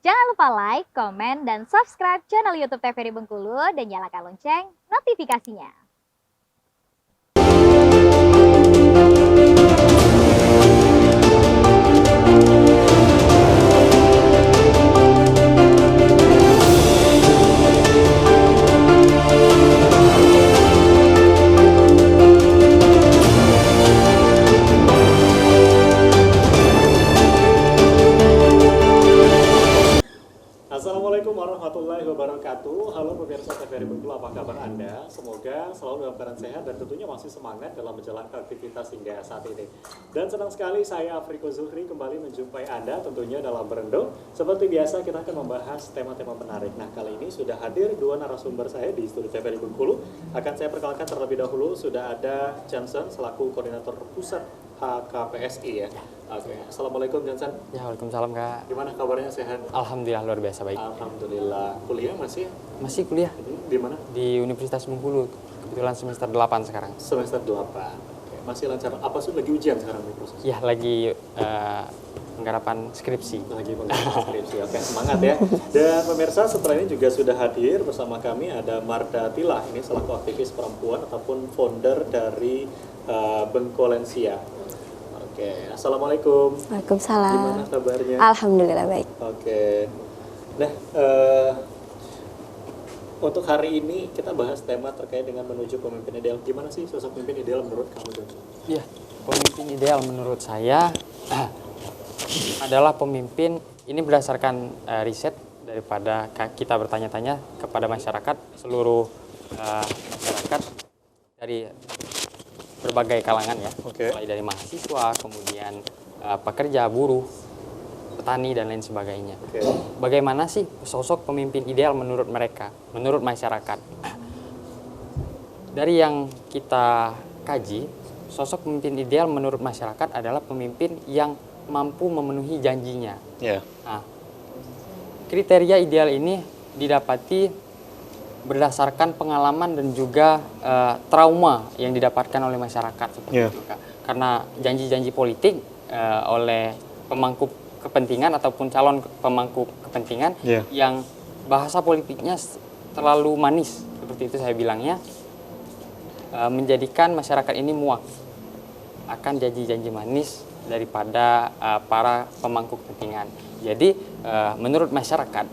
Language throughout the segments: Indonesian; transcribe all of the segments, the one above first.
Jangan lupa like, komen, dan subscribe channel YouTube TVRI Bengkulu dan nyalakan lonceng notifikasinya. Assalamualaikum warahmatullahi wabarakatuh. Halo pemirsa TVRI Bengkulu, apa kabar Anda? Semoga selalu dalam keadaan sehat dan tentunya masih semangat dalam menjalankan aktivitas hingga saat ini. Dan senang sekali saya Afriko Zuhri kembali menjumpai Anda tentunya dalam Berendo. Seperti biasa kita akan membahas tema-tema menarik. Nah, kali ini sudah hadir dua narasumber saya di studio TVRI Bengkulu. Akan saya perkenalkan terlebih dahulu, sudah ada Johnson selaku koordinator pusat HKPSI ya. Oke. Assalamualaikum Johnson. Ya, waalaikumsalam Kak. Gimana kabarnya, sehat? Alhamdulillah luar biasa baik. Alhamdulillah. Kuliah masih? Masih kuliah Di mana? di Universitas Bengkulu. Kebetulan semester 8 sekarang. Semester 8. Oke. Masih lancar. Apa sih lagi ujian sekarang nih proses? Ya, lagi penggarapan skripsi. Lagi pengerjaan skripsi. Oke, semangat ya. Dan pemirsa, setelah ini juga sudah hadir bersama kami ada Marda Tilah. Ini selaku aktivis perempuan ataupun founder dari Bengkolensia. Oke, Assalamualaikum. Waalaikumsalam. Gimana kabarnya? Alhamdulillah baik. Oke. Nah, untuk hari ini kita bahas tema terkait dengan menuju pemimpin ideal. Gimana sih sosok pemimpin ideal menurut kamu, John? Ya, pemimpin ideal menurut saya adalah pemimpin, ini berdasarkan riset daripada kita bertanya-tanya kepada masyarakat, seluruh masyarakat dari berbagai kalangan ya, Oke. mulai dari mahasiswa, kemudian pekerja, buruh, petani dan lain sebagainya. Oke. Bagaimana sih sosok pemimpin ideal menurut mereka, menurut masyarakat? Dari yang kita kaji, sosok pemimpin ideal menurut masyarakat adalah pemimpin yang mampu memenuhi janjinya. Ya. Nah, kriteria ideal ini didapati berdasarkan pengalaman dan juga trauma yang didapatkan oleh masyarakat seperti Yeah. itu, Kak. Karena janji-janji politik oleh pemangku kepentingan ataupun calon pemangku kepentingan Yeah. yang bahasa politiknya terlalu manis seperti itu saya bilangnya, menjadikan masyarakat ini muak akan janji-janji manis daripada para pemangku kepentingan. Jadi menurut masyarakat,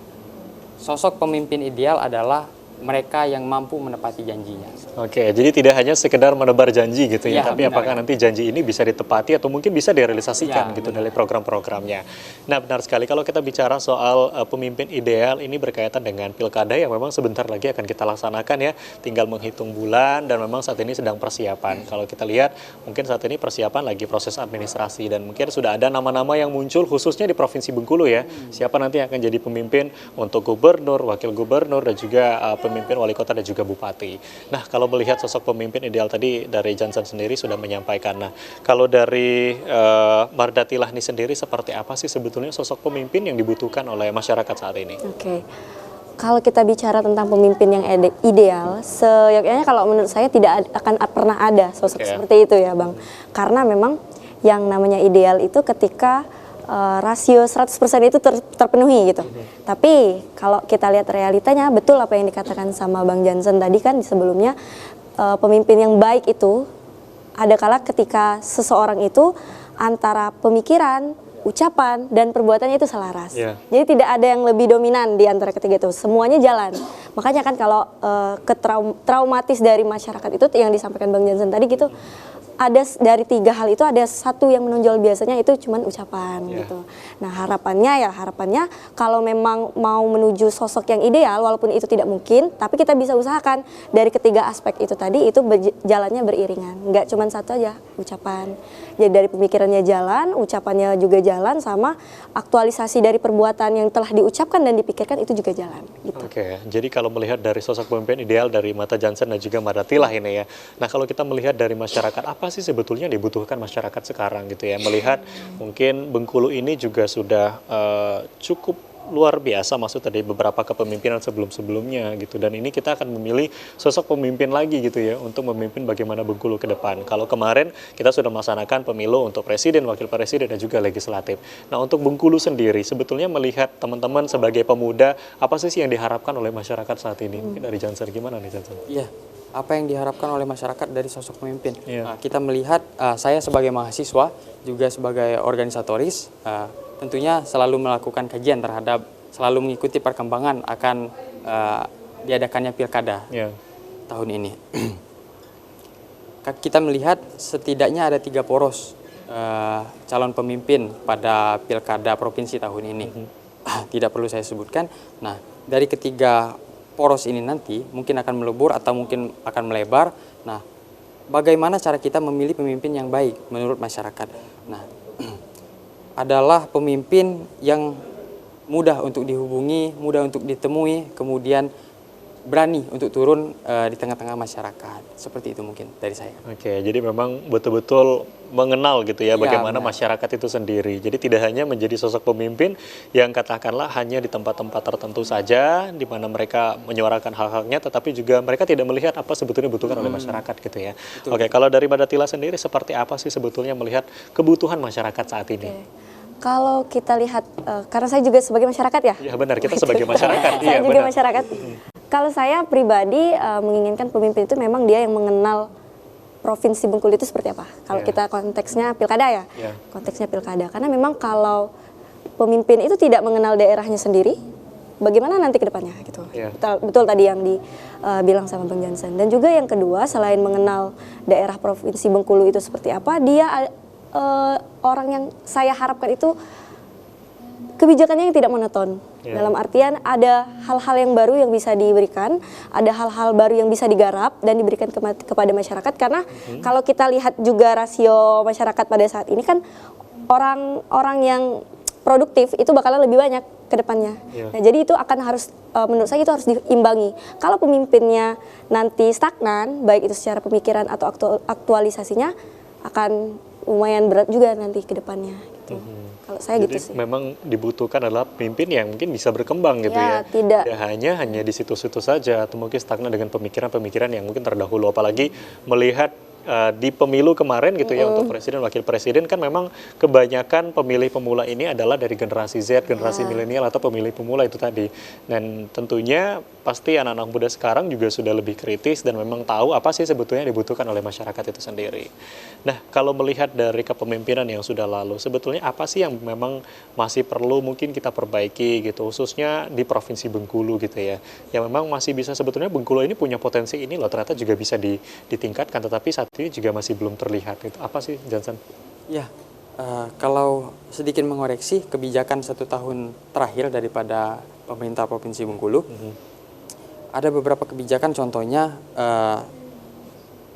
sosok pemimpin ideal adalah mereka yang mampu menepati janjinya. Oke, jadi tidak hanya sekedar menebar janji gitu ya, Ya, tapi benar. apakah nanti janji ini bisa ditepati atau mungkin bisa direalisasikan Ya, gitu benar. dari program-programnya. Nah, benar sekali kalau kita bicara soal pemimpin ideal ini berkaitan dengan pilkada yang memang sebentar lagi akan kita laksanakan ya, tinggal menghitung bulan dan memang saat ini sedang persiapan. Kalau kita lihat mungkin saat ini persiapan lagi proses administrasi dan mungkin sudah ada nama-nama yang muncul khususnya di Provinsi Bengkulu ya. Siapa nanti yang akan jadi pemimpin untuk gubernur, wakil gubernur dan juga pemimpin wali kota dan juga bupati. Nah, kalau melihat sosok pemimpin ideal tadi dari Johnson sendiri sudah menyampaikan. Nah, kalau dari Marda Tilah ini sendiri seperti apa sih sebetulnya sosok pemimpin yang dibutuhkan oleh masyarakat saat ini? Oke. Kalau kita bicara tentang pemimpin yang ideal, seyaknya kalau menurut saya tidak akan pernah ada sosok Oke. seperti itu ya, Bang. Karena memang yang namanya ideal itu ketika rasio 100% itu terpenuhi gitu. Tapi kalau kita lihat realitanya, betul apa yang dikatakan sama Bang Johnson tadi kan sebelumnya, pemimpin yang baik itu ada kala ketika seseorang itu antara pemikiran, ucapan dan perbuatannya itu selaras. Yeah. Jadi tidak ada yang lebih dominan di antara ketiga itu, semuanya jalan. Makanya kan kalau traumatis dari masyarakat itu yang disampaikan Bang Johnson tadi gitu, ada dari tiga hal itu ada satu yang menonjol, biasanya itu cuman ucapan Yeah. gitu. Nah harapannya kalau memang mau menuju sosok yang ideal, walaupun itu tidak mungkin, tapi kita bisa usahakan dari ketiga aspek itu tadi itu jalannya beriringan, nggak cuman satu aja ucapan. Jadi dari pemikirannya jalan, ucapannya juga jalan, sama aktualisasi dari perbuatan yang telah diucapkan dan dipikirkan itu juga jalan. Gitu. Oke, jadi kalau melihat dari sosok pemimpin ideal dari mata Johnson dan juga Marda Tilah ini ya. Nah, kalau kita melihat dari masyarakat, apa sih sebetulnya yang dibutuhkan masyarakat sekarang gitu ya? Melihat mungkin Bengkulu ini juga sudah cukup luar biasa maksud dari beberapa kepemimpinan sebelum-sebelumnya gitu, dan ini kita akan memilih sosok pemimpin lagi gitu ya untuk memimpin bagaimana Bengkulu ke depan. Kalau kemarin kita sudah melaksanakan pemilu untuk presiden, wakil presiden, dan juga legislatif. Nah, untuk Bengkulu sendiri sebetulnya melihat teman-teman sebagai pemuda, apa sih yang diharapkan oleh masyarakat saat ini? Mungkin dari Johnson, gimana nih Johnson? Iya, apa yang diharapkan oleh masyarakat dari sosok pemimpin? Iya. Nah, kita melihat saya sebagai mahasiswa juga sebagai organisatoris tentunya selalu melakukan kajian terhadap, selalu mengikuti perkembangan akan diadakannya pilkada Ya. tahun ini. Kita melihat setidaknya ada 3 poros calon pemimpin pada pilkada provinsi tahun ini. Tidak perlu saya sebutkan. Nah, dari ketiga poros ini nanti mungkin akan melebur atau mungkin akan melebar. Nah, bagaimana cara kita memilih pemimpin yang baik menurut masyarakat? Nah, adalah pemimpin yang mudah untuk dihubungi, mudah untuk ditemui, kemudian berani untuk turun di tengah-tengah masyarakat. Seperti itu mungkin dari saya. Oke, jadi memang betul-betul mengenal gitu ya Iya, bagaimana benar. masyarakat itu sendiri. Jadi tidak hanya menjadi sosok pemimpin yang katakanlah hanya di tempat-tempat tertentu saja di mana mereka menyuarakan hal-halnya, tetapi juga mereka tidak melihat apa sebetulnya dibutuhkan oleh masyarakat gitu ya. Oke, kalau dari Mbak Datila sendiri seperti apa sih sebetulnya melihat kebutuhan masyarakat saat ini? Kalau kita lihat, karena saya juga sebagai masyarakat ya. Iya benar, kita sebagai masyarakat. Saya Iya juga benar. masyarakat. Kalau saya pribadi menginginkan pemimpin itu memang dia yang mengenal provinsi Bengkulu itu seperti apa. Kalau Iya. kita konteksnya pilkada ya, Iya. konteksnya pilkada. Karena memang kalau pemimpin itu tidak mengenal daerahnya sendiri, bagaimana nanti ke depannya gitu. Iya. Betul tadi yang dibilang sama Bang Jansen. Dan juga yang kedua, selain mengenal daerah provinsi Bengkulu itu seperti apa, dia orang yang saya harapkan itu kebijakannya yang tidak monoton. Ya. Dalam artian ada hal-hal yang baru yang bisa diberikan, ada hal-hal baru yang bisa digarap dan diberikan kepada masyarakat. Karena kalau kita lihat juga rasio masyarakat pada saat ini kan orang-orang yang produktif itu bakalan lebih banyak ke depannya. Ya. Nah, jadi itu akan harus menurut saya itu harus diimbangi. Kalau pemimpinnya nanti stagnan, baik itu secara pemikiran atau aktualisasinya akan lumayan berat juga nanti ke depannya gitu. Kalau saya Jadi gitu sih. memang dibutuhkan adalah pemimpin yang mungkin bisa berkembang gitu Ya, ya. tidak. Hanya di situ-situ saja atau mungkin stagnan dengan pemikiran-pemikiran yang mungkin terdahulu, apalagi melihat di pemilu kemarin gitu ya untuk presiden, wakil presiden kan memang kebanyakan pemilih pemula ini adalah dari generasi Z, generasi milenial atau pemilih pemula itu tadi. Dan tentunya pasti anak-anak muda sekarang juga sudah lebih kritis dan memang tahu apa sih sebetulnya dibutuhkan oleh masyarakat itu sendiri. Nah, kalau melihat dari kepemimpinan yang sudah lalu, sebetulnya apa sih yang memang masih perlu mungkin kita perbaiki gitu, khususnya di Provinsi Bengkulu gitu ya. Yang memang masih bisa, sebetulnya Bengkulu ini punya potensi ini loh, ternyata juga bisa ditingkatkan, tetapi saat ini juga masih belum terlihat gitu. Apa sih, Johnson? Ya, kalau sedikit mengoreksi kebijakan 1 tahun terakhir daripada pemerintah Provinsi Bengkulu, ada beberapa kebijakan, contohnya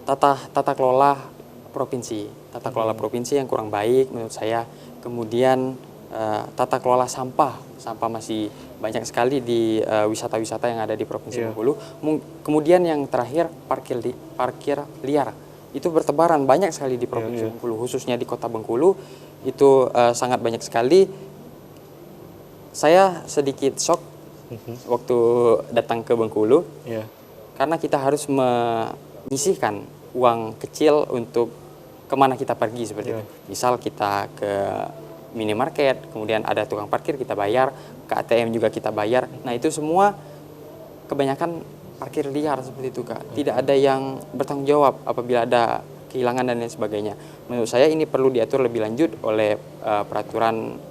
tata kelola provinsi, yang kurang baik menurut saya. Kemudian tata kelola sampah masih banyak sekali di wisata-wisata yang ada di Provinsi Iya. Bengkulu. Kemudian yang terakhir parkir liar. Itu bertebaran banyak sekali di Provinsi Bengkulu, khususnya di Kota Bengkulu itu sangat banyak sekali. Saya sedikit shock waktu datang ke Bengkulu, Ya. karena kita harus menyisihkan uang kecil untuk kemana kita pergi seperti Ya. itu. Misal kita ke minimarket, kemudian ada tukang parkir kita bayar, ke ATM juga kita bayar. Nah, itu semua kebanyakan parkir liar seperti itu, Kak. Tidak ada yang bertanggung jawab apabila ada kehilangan dan lain sebagainya. Menurut saya ini perlu diatur lebih lanjut oleh peraturan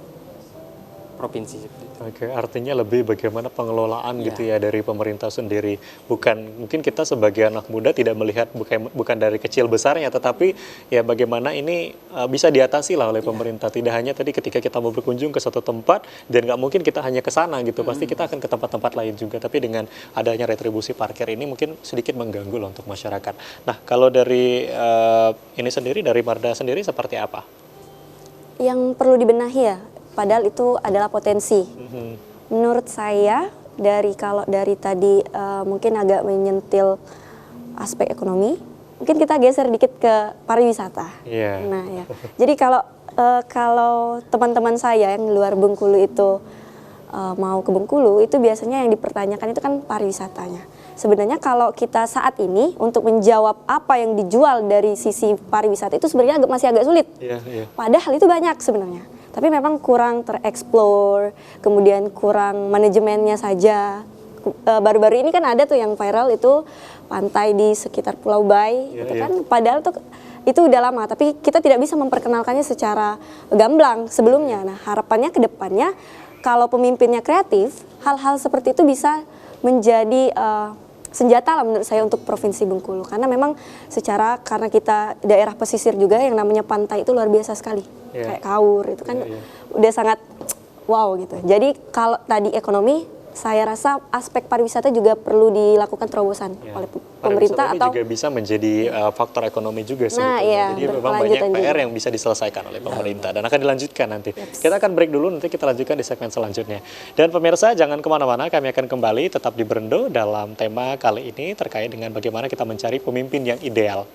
provinsi seperti itu. Oke, artinya lebih bagaimana pengelolaan Ya. gitu ya dari pemerintah sendiri. Bukan, mungkin kita sebagai anak muda tidak melihat bukan dari kecil besarnya, tetapi ya bagaimana ini bisa diatasi lah oleh pemerintah. Tidak hanya tadi ketika kita mau berkunjung ke suatu tempat dan nggak mungkin kita hanya ke sana gitu, pasti kita akan ke tempat-tempat lain juga. Tapi dengan adanya retribusi parkir ini mungkin sedikit mengganggu loh untuk masyarakat. Nah, kalau dari ini sendiri, dari Marda sendiri seperti apa? Yang perlu dibenahi ya, padahal itu adalah potensi. Menurut saya kalau dari tadi mungkin agak menyentil aspek ekonomi, mungkin kita geser dikit ke pariwisata. Iya. Nah ya, jadi kalau teman-teman saya yang di luar Bengkulu itu mau ke Bengkulu, itu biasanya yang dipertanyakan itu kan pariwisatanya. Sebenarnya kalau kita saat ini untuk menjawab apa yang dijual dari sisi pariwisata itu sebenarnya masih agak sulit. Padahal itu banyak sebenarnya. Tapi memang kurang tereksplor, kemudian kurang manajemennya saja. Baru-baru ini kan ada tuh yang viral itu pantai di sekitar Pulau Bai, itu kan padahal tuh itu udah lama, tapi kita tidak bisa memperkenalkannya secara gamblang sebelumnya. Nah, harapannya ke depannya kalau pemimpinnya kreatif, hal-hal seperti itu bisa menjadi senjata lah menurut saya untuk Provinsi Bengkulu. Karena memang karena kita daerah pesisir juga yang namanya pantai itu luar biasa sekali. Kayak Kaur itu kan udah sangat wow gitu. Jadi kalau tadi ekonomi, saya rasa aspek pariwisata juga perlu dilakukan terobosan oleh pemerintah ini atau juga bisa menjadi faktor ekonomi juga sebetulnya. Jadi memang banyak PR yang bisa diselesaikan oleh pemerintah dan akan dilanjutkan nanti. Kita akan break dulu, nanti kita lanjutkan di segmen selanjutnya. Dan pemirsa jangan kemana-mana, kami akan kembali tetap di Berendo dalam tema kali ini terkait dengan bagaimana kita mencari pemimpin yang ideal.